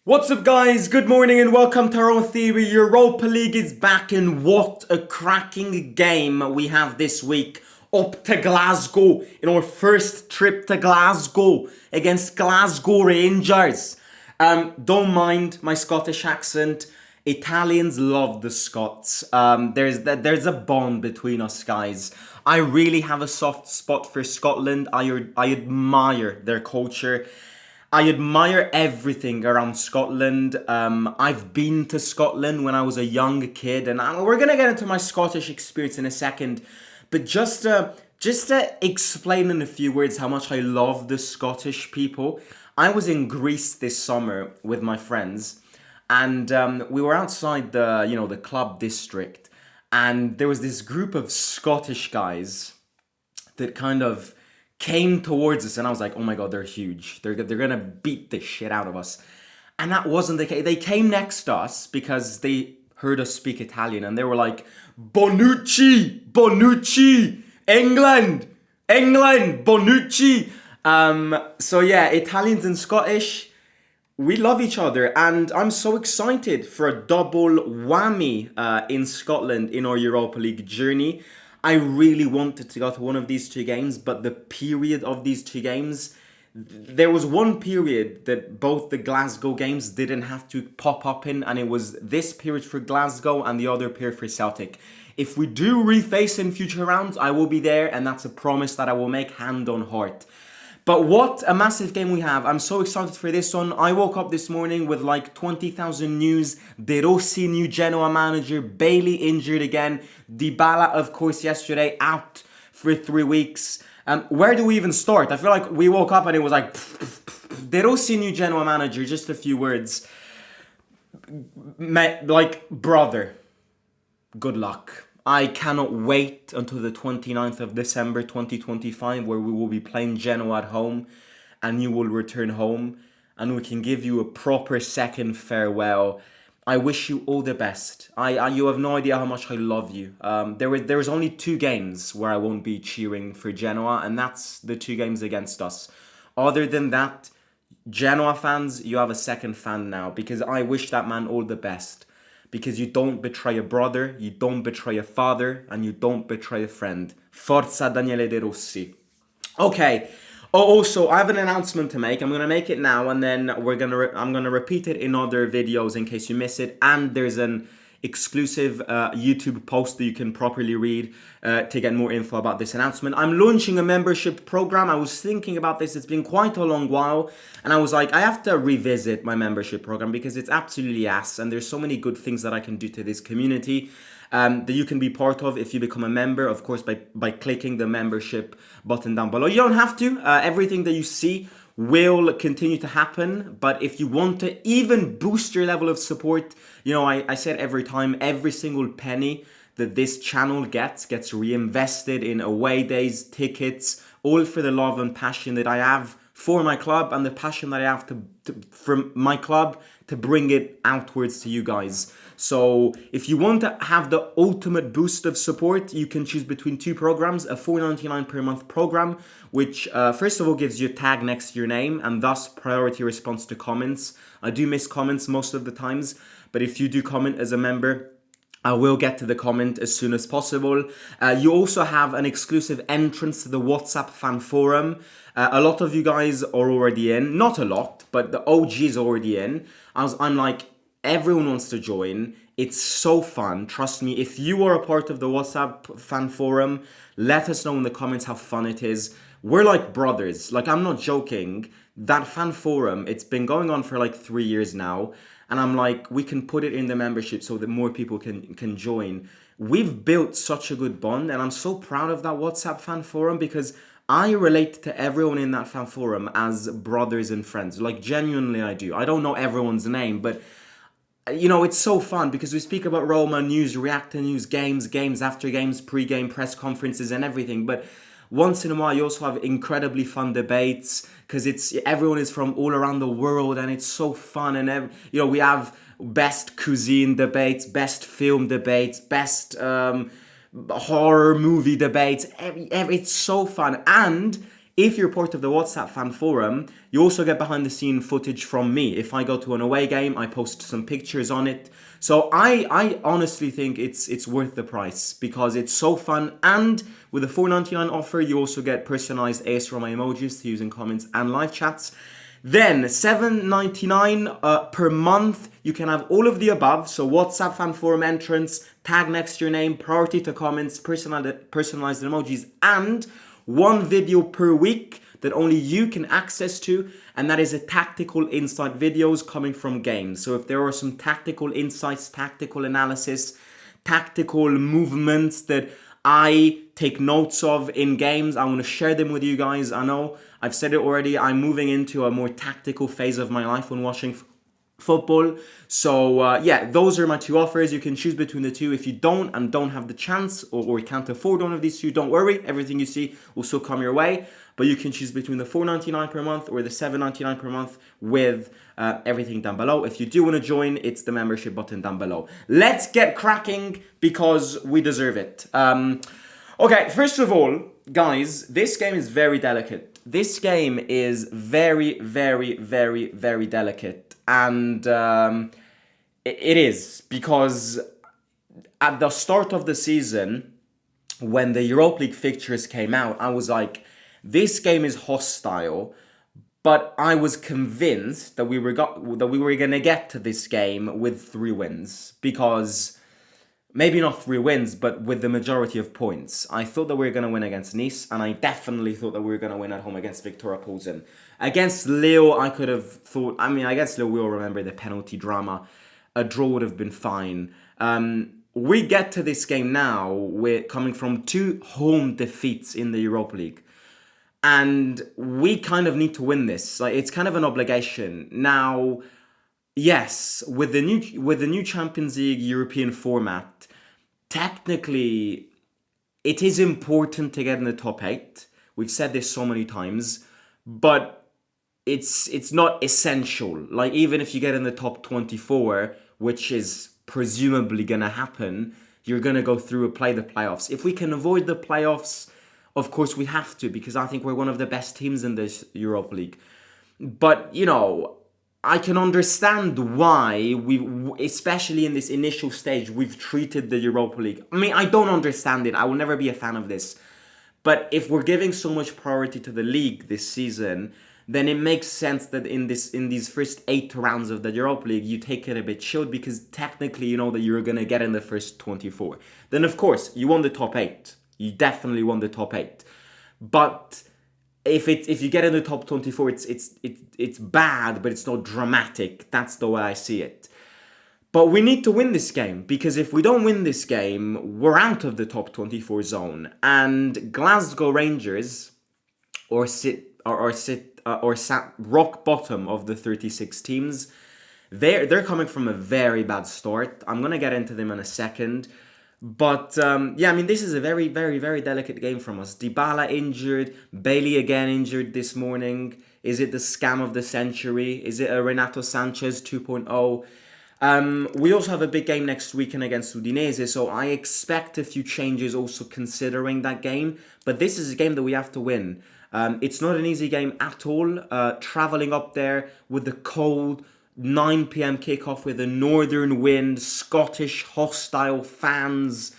What's up, guys? Good morning and welcome to Roma Theory. Europa League is back, and what a cracking game we have this week. Up to Glasgow in our first trip to Glasgow against Glasgow Rangers. Don't mind my Scottish accent. Italians love the Scots. There's a bond between us guys. I really have a soft spot for Scotland. I admire their culture. I admire everything around Scotland. I've been to Scotland when I was a young kid, and we're gonna get into my Scottish experience in a second. But just to explain in a few words how much I love the Scottish people, I was in Greece this summer with my friends, and we were outside the club district, and there was this group of Scottish guys that kind of came towards us, and I was like, oh my god, they're huge. They're gonna beat the shit out of us. And that wasn't the case. They came next to us because they heard us speak Italian, and they were like, Bonucci, Bonucci, England, England, Bonucci. So yeah, Italians and Scottish, we love each other, and I'm so excited for a double whammy in Scotland in our Europa League journey. I really wanted to go to one of these two games, but the period of these two games, there was one period that both the Glasgow games didn't have to pop up in, and it was this period for Glasgow and the other period for Celtic. If we do reface in future rounds, I will be there, and that's a promise that I will make hand on heart. But what a massive game we have. I'm so excited for this one. I woke up this morning with like 20,000 news. De Rossi, new Genoa manager. Bailey injured again. Dybala, of course, yesterday out for 3 weeks. Where do we even start? I feel like we woke up and it was like, De Rossi, new Genoa manager. Just a few words. Like, brother, good luck. I cannot wait until the 29th of December 2025, where we will be playing Genoa at home and you will return home and we can give you a proper second farewell. I wish you all the best. You have no idea how much I love you. There is only 2 games where I won't be cheering for Genoa, and that's the 2 games against us. Other than that, Genoa fans, you have a second fan now, because I wish that man all the best. Because you don't betray a brother, you don't betray a father, and you don't betray a friend. Forza Daniele De Rossi. Okay. Oh, also, I have an announcement to make. I'm gonna make it now, and then I'm gonna repeat it in other videos in case you miss it. And there's an exclusive YouTube post that you can properly read to get more info about this announcement. I'm launching a membership program. I was thinking about this. It's been quite a long while, and I was like, I have to revisit my membership program because it's absolutely ass, and there's so many good things that I can do to this community. That you can be part of if you become a member, of course, by clicking the membership button down below. You don't have to. Everything that you see will continue to happen, but if you want to even boost your level of support, I said every time, every single penny that this channel gets reinvested in away days, tickets, all for the love and passion that I have for my club and the passion that I have for my club to bring it outwards to you guys. So if you want to have the ultimate boost of support, you can choose between 2 programs, a $4.99 per month program, which first of all gives you a tag next to your name and thus priority response to comments. I do miss comments most of the times, but if you do comment as a member, I will get to the comment as soon as possible. You also have an exclusive entrance to the WhatsApp fan forum. A lot of you guys are already in. Not a lot, but the OG is already in. I'm like, everyone wants to join. It's so fun. Trust me, if you are a part of the WhatsApp fan forum, let us know in the comments how fun it is. We're like brothers. Like, I'm not joking. That fan forum, it's been going on for like 3 years now. And I'm like, we can put it in the membership so that more people can join. We've built such a good bond, and I'm so proud of that WhatsApp fan forum because I relate to everyone in that fan forum as brothers and friends. Like, genuinely I do. I don't know everyone's name, but it's so fun because we speak about Roma news, react to news, games after games, pre-game press conferences and everything. But once in a while, you also have incredibly fun debates because everyone is from all around the world, and it's so fun. And we have best cuisine debates, best film debates, best horror movie debates. It's so fun, and If you're part of the WhatsApp fan forum, you also get behind the scene footage from me. If I go to an away game, I post some pictures on it. So I honestly think it's worth the price because it's so fun. And with a $4.99 offer, you also get personalized AS Roma emojis to use in comments and live chats. Then $7.99 per month, you can have all of the above. So WhatsApp fan forum entrance, tag next to your name, priority to comments, personalized emojis, and one video per week that only you can access to, and that is a tactical insight videos coming from games. So if there are some tactical insights, tactical analysis, tactical movements that I take notes of in games, I want to share them with you guys. I know I've said it already, I'm moving into a more tactical phase of my life when watching football. So yeah, those are my two offers. You can choose between the two. If you don't have the chance or can't afford one of these two, don't worry, everything you see will still come your way. But you can choose between the $4.99 per month or the $7.99 per month with everything down below. If you do want to join, it's the membership button down below. Let's get cracking because we deserve it. Okay, first of all, guys, this game is very delicate. This game is very, very, very, very delicate. And it is because at the start of the season, when the Europa League fixtures came out, I was like, this game is hostile, but I was convinced that we were going to get to this game with 3 wins because maybe not 3 wins, but with the majority of points. I thought that we were going to win against Nice, and I definitely thought that we were going to win at home against Viktoria Plzen. Against Lille, I could have thought, against Lille, we all remember the penalty drama. A draw would have been fine. We get to this game now, we're coming from 2 home defeats in the Europa League. And we kind of need to win this. Like, it's kind of an obligation. Now, yes, with the new Champions League European format, technically, it is important to get in the top 8. We've said this so many times, but it's not essential. Like, even if you get in the top 24, which is presumably gonna happen, you're gonna go through and play the playoffs. If we can avoid the playoffs, of course we have to, because I think we're one of the best teams in this Europa League. But, you know, I can understand why especially in this initial stage, we've treated the Europa League. I don't understand it. I will never be a fan of this. But if we're giving so much priority to the league this season, then it makes sense that in these first 8 rounds of the Europa League, you take it a bit chilled because technically you know that you're going to get in the first 24. Then, of course, you won the top 8. You definitely won the top 8. But if you get in the top 24, it's bad, but it's not dramatic. That's the way I see it. But we need to win this game, because if we don't win this game, we're out of the top 24 zone. And Glasgow Rangers sat rock bottom of the 36 teams. They're coming from a very bad start. I'm gonna get into them in a second. But, yeah, this is a very, very, very delicate game from us. Dybala injured, Bailey again injured this morning. Is it the scam of the century? Is it a Renato Sanchez 2.0? We also have a big game next weekend against Udinese, so I expect a few changes also considering that game. But this is a game that we have to win. It's not an easy game at all. Travelling up there with the cold 9 p.m. kickoff with a northern wind, Scottish hostile fans,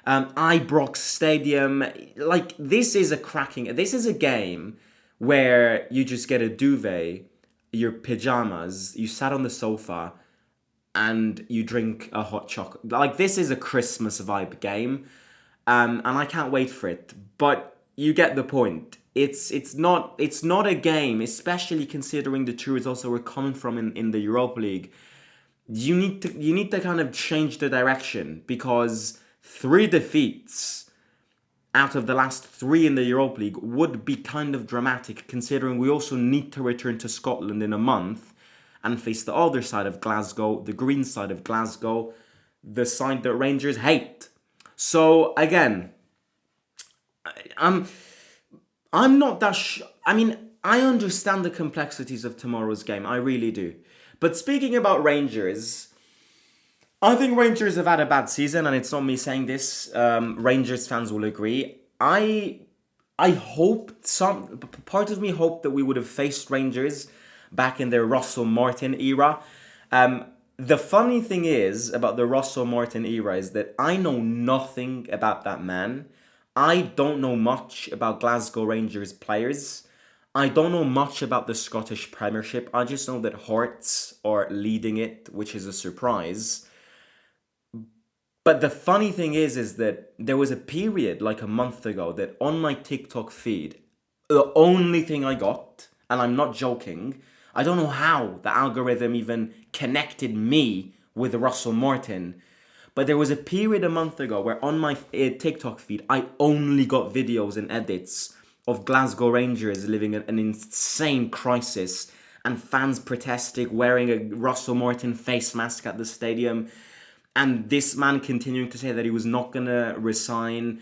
Ibrox Stadium. Like, this is a game where you just get a duvet, your pajamas, you sat on the sofa, and you drink a hot chocolate. Like, this is a Christmas vibe game, and I can't wait for it. But you get the point. It's not a game, especially considering the 2 results that we're coming from in the Europa League. You need to kind of change the direction, because 3 defeats out of the last 3 in the Europa League would be kind of dramatic, considering we also need to return to Scotland in a month and face the other side of Glasgow, the green side of Glasgow, the side that Rangers hate. So again, I'm not that I understand the complexities of tomorrow's game. I really do. But speaking about Rangers, I think Rangers have had a bad season, and it's not me saying this. Rangers fans will agree. I I hoped part of me hoped that we would have faced Rangers back in their Russell Martin era. Um, the funny thing is about the Russell Martin era is that I know nothing about that man. I don't know much about Glasgow Rangers players. I don't know much about the Scottish Premiership. I just know that Hearts are leading it, which is a surprise. But the funny thing is that there was a period like a month ago that on my TikTok feed, the only thing I got, and I'm not joking, I don't know how the algorithm even connected me with Russell Martin, but there was a period a month ago where on my TikTok feed, I only got videos and edits of Glasgow Rangers living in an insane crisis and fans protesting, wearing a Russell Martin face mask at the stadium, and this man continuing to say that he was not gonna resign.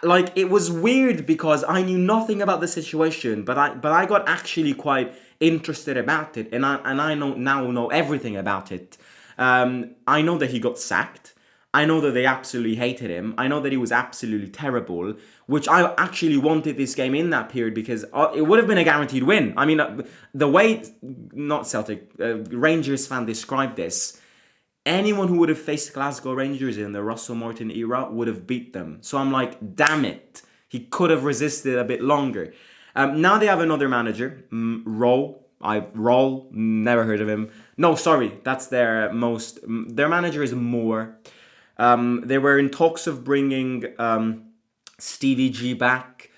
Like, it was weird because I knew nothing about the situation, but I got actually quite interested about it, and I know everything about it. I know that he got sacked. I know that they absolutely hated him. I know that he was absolutely terrible, which I actually wanted this game in that period because it would have been a guaranteed win. I mean, the way, not Celtic, Rangers fan described this, anyone who would have faced Glasgow Rangers in the Russell Martin era would have beat them. So I'm like, damn it. He could have resisted a bit longer. Now they have another manager, Roll, never heard of him. No, sorry, that's their manager is Moore. They were in talks of bringing Stevie G back,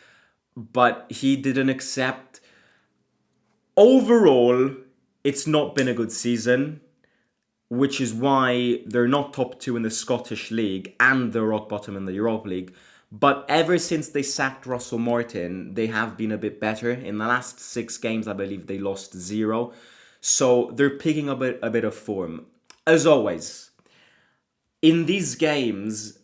but he didn't accept. Overall, it's not been a good season, which is why they're not top two in the Scottish League and they're rock bottom in the Europa League. But ever since they sacked Russell Martin, they have been a bit better. In the last 6 games, I believe they lost 0. So they're picking up a bit of form. As always, in these games,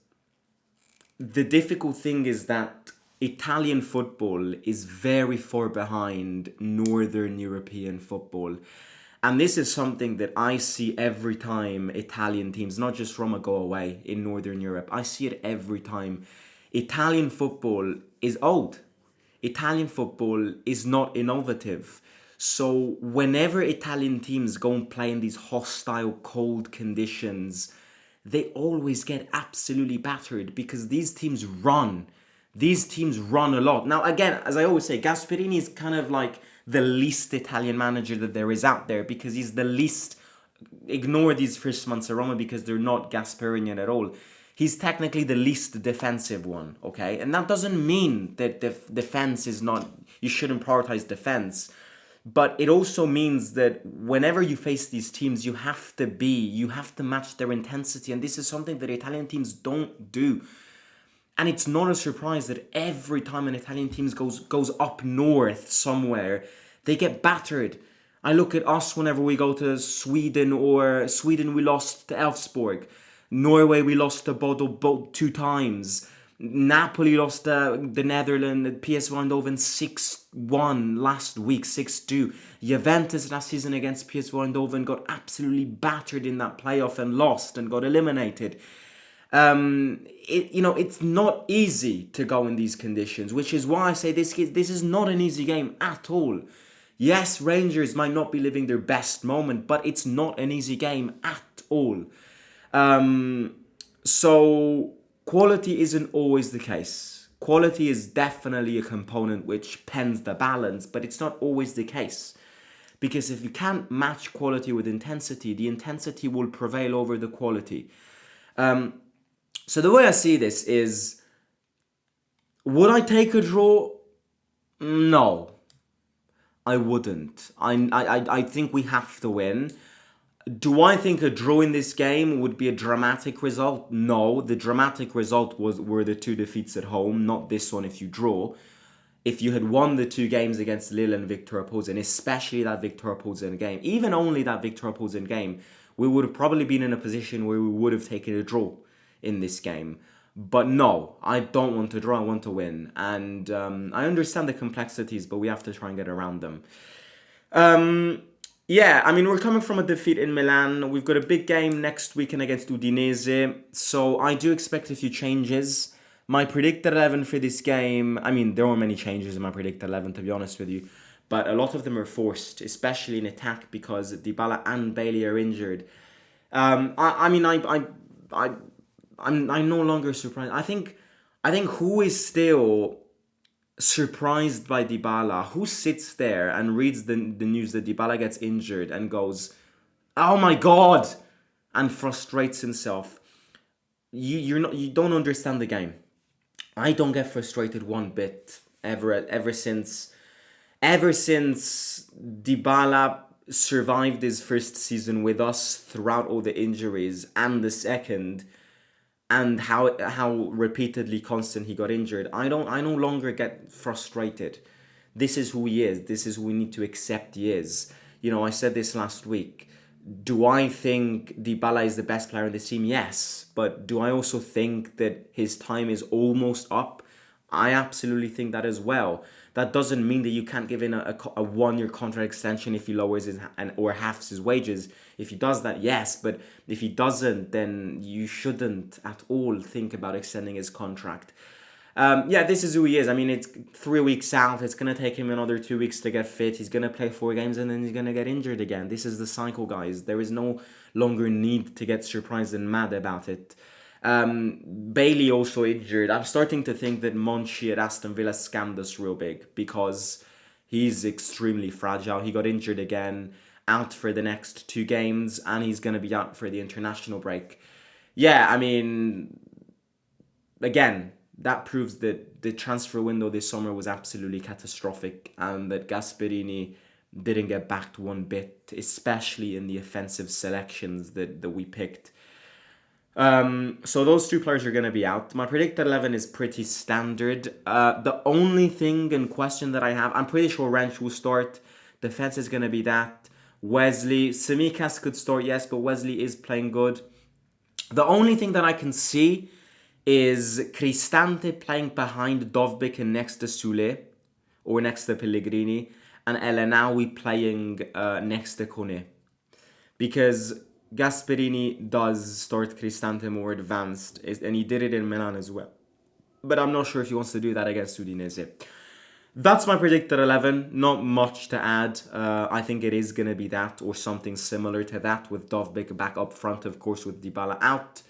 the difficult thing is that Italian football is very far behind Northern European football. And this is something that I see every time Italian teams, not just Roma, go away in Northern Europe. I see it every time. Italian football is old. Italian football is not innovative. So whenever Italian teams go and play in these hostile, cold conditions, they always get absolutely battered because these teams run. These teams run a lot. Now, again, as I always say, Gasperini is kind of like the least Italian manager that there is out there because he's the least. Ignore these first months at Roma because they're not Gasperinian at all. He's technically the least defensive one, okay? And that doesn't mean that defense is not. You shouldn't prioritize defense. But it also means that whenever you face these teams, you have to match their intensity. And this is something that Italian teams don't do. And it's not a surprise that every time an Italian team goes up north somewhere, they get battered. I look at us whenever we go to Sweden, or Sweden we lost to Elfsborg. Norway we lost to Bodo 2 times. Napoli lost the Netherlands, PSV Eindhoven 6-1 last week, 6-2. Juventus last season against PSV Eindhoven got absolutely battered in that playoff and lost and got eliminated. It's not easy to go in these conditions, which is why I say this is not an easy game at all. Yes, Rangers might not be living their best moment, but it's not an easy game at all. So quality isn't always the case. Quality is definitely a component which pens the balance, but it's not always the case. Because if you can't match quality with intensity, the intensity will prevail over the quality. So the way I see this is, would I take a draw? No, I wouldn't. I think we have to win. Do I think a draw in this game would be a dramatic result? No, the dramatic result were the 2 defeats at home, not this one if you draw. If you had won the 2 games against Lille and Victor Posen, especially that Victor Posen game, even only that Victor Posen game, we would have probably been in a position where we would have taken a draw in this game. But no, I don't want to draw, I want to win. And I understand the complexities, but we have to try and get around them. We're coming from a defeat in Milan. We've got a big game next weekend against Udinese. So I do expect a few changes. My predicted 11 for this game, I mean, there were many changes in my predicted 11, to be honest with you, but a lot of them are forced, especially in attack because Dybala and Bailey are injured. I mean, I, I'm no longer surprised. I think who is still surprised by Dybala? Who sits there and reads the news that Dybala gets injured and goes, "Oh my God," and frustrates himself? You don't understand the game. I don't get frustrated one bit ever since Dybala survived his first season with us throughout all the injuries and the second, and how repeatedly constant he got injured. I no longer get frustrated. This is who he is. This is who we need to accept he is. You know, I said this last week. Do I think Dybala is the best player in the team? Yes. But do I also think that his time is almost up? I absolutely think that as well. That doesn't mean that you can't give in a 1 year contract extension if he lowers his or halves his wages. If he does that, yes. But if he doesn't, then you shouldn't at all think about extending his contract. Yeah, this is who he is. I mean, it's 3 weeks out. It's going to take him another 2 weeks to get fit. He's going to play 4 games and then he's going to get injured again. This is the cycle, guys. There is no longer need to get surprised and mad about it. Bailey also injured. I'm starting to think that Monchi at Aston Villa scammed us real big because he's extremely fragile. He got injured again, out for the next 2 games, and he's going to be out for the international break. Yeah, I mean, again, that proves that the transfer window this summer was absolutely catastrophic and that Gasperini didn't get backed one bit, especially in the offensive selections that we picked. So those 2 players are going to be out. My predicted 11 is pretty standard. The only thing in question that I have, I'm pretty sure Wrench will start. Defense is going to be that. Wesley, Tsimikas could start, yes, but Wesley is playing good. The only thing that I can see is Cristante playing behind Dovbyk and next to Sule, or next to Pellegrini, and Elanawi playing next to Kone. Because Gasperini does start Cristante more advanced, and he did it in Milan as well. But I'm not sure if he wants to do that against Udinese. That's my predicted 11. Not much to add. I think it is going to be that or something similar to that with Dovbyk back up front, of course, with Dybala out.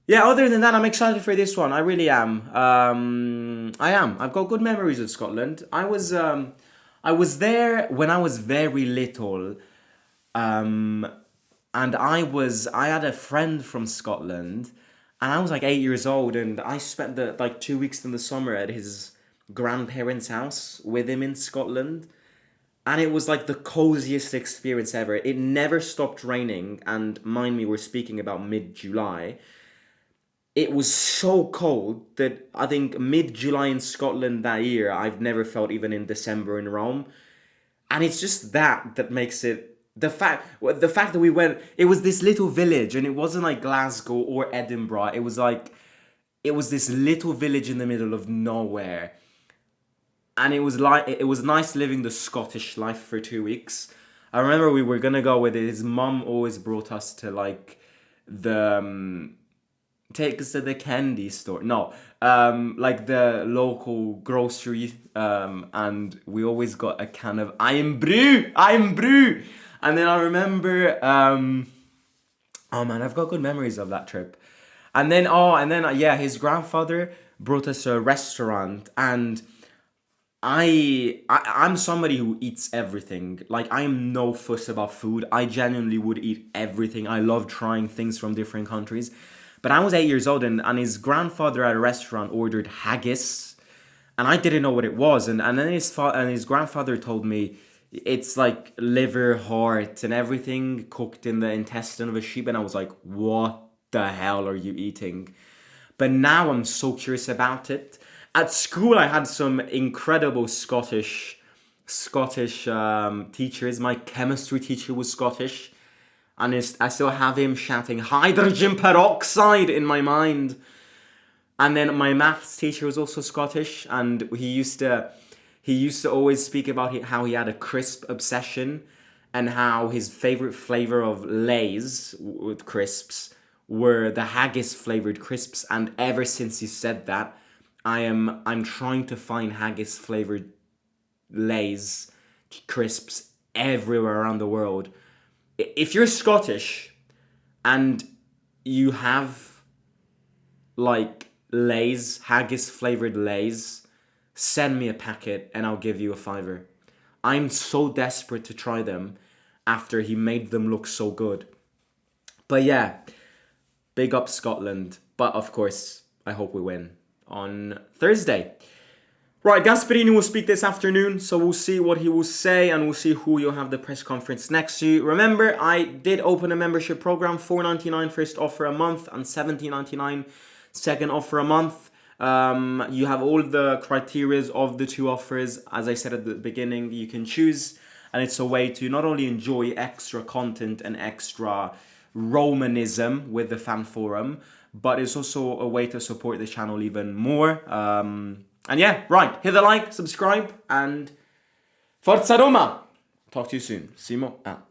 Yeah, other than that, I'm excited for this one. I really am. I am. I've got good memories of Scotland. I was there when I was very little. And I had a friend from Scotland, and I was like 8 years old, and I spent the 2 weeks in the summer at his grandparents' house with him in Scotland, and it was like the coziest experience ever. It never stopped raining, and mind me, we're speaking about mid-July. It was so cold that I think mid-July in Scotland that year, I've never felt even in December in Rome. And it's just that makes it the fact that we went. It was this little village, and it wasn't like Glasgow or Edinburgh. It was this little village in the middle of nowhere, and it was nice living the Scottish life for 2 weeks. I remember we were gonna go with it. His mum always brought us to like the take us to the candy store. No, like the local grocery, and we always got a can of Iron Brew. And then I remember, oh man, I've got good memories of that trip. Yeah, his grandfather brought us to a restaurant, and I'm somebody who eats everything. Like, I am no fuss about food. I genuinely would eat everything. I love trying things from different countries. But I was 8 years old, and his grandfather at a restaurant ordered haggis, and I didn't know what it was. And then his grandfather told me it's like liver, heart, and everything cooked in the intestine of a sheep. And I was like, what the hell are you eating? But now I'm so curious about it. At school, I had some incredible Scottish teachers. My chemistry teacher was Scottish. And I still have him shouting hydrogen peroxide in my mind. And then my maths teacher was also Scottish, and he used to always speak about how he had a crisp obsession, and how his favorite flavor of Lay's with crisps were the haggis flavored crisps, and ever since he said that, I'm trying to find haggis flavored Lay's crisps everywhere around the world. If you're Scottish and you have like Lay's, haggis flavored Lay's, send me a packet and I'll give you a fiver. I'm so desperate to try them after he made them look so good. But yeah, big up Scotland. But of course, I hope we win on Thursday. Right, Gasperini will speak this afternoon, so we'll see what he will say and we'll see who you'll have the press conference next to. Remember, I did open a membership program, $4.99 first offer a month and $17.99 second offer a month. You have all the criterias of the two offers. As I said at the beginning, you can choose, and it's a way to not only enjoy extra content and extra Romanism with the fan forum, but it's also a way to support the channel even more. And yeah, right, hit the like, subscribe, and Forza Roma! Talk to you soon. Simo out.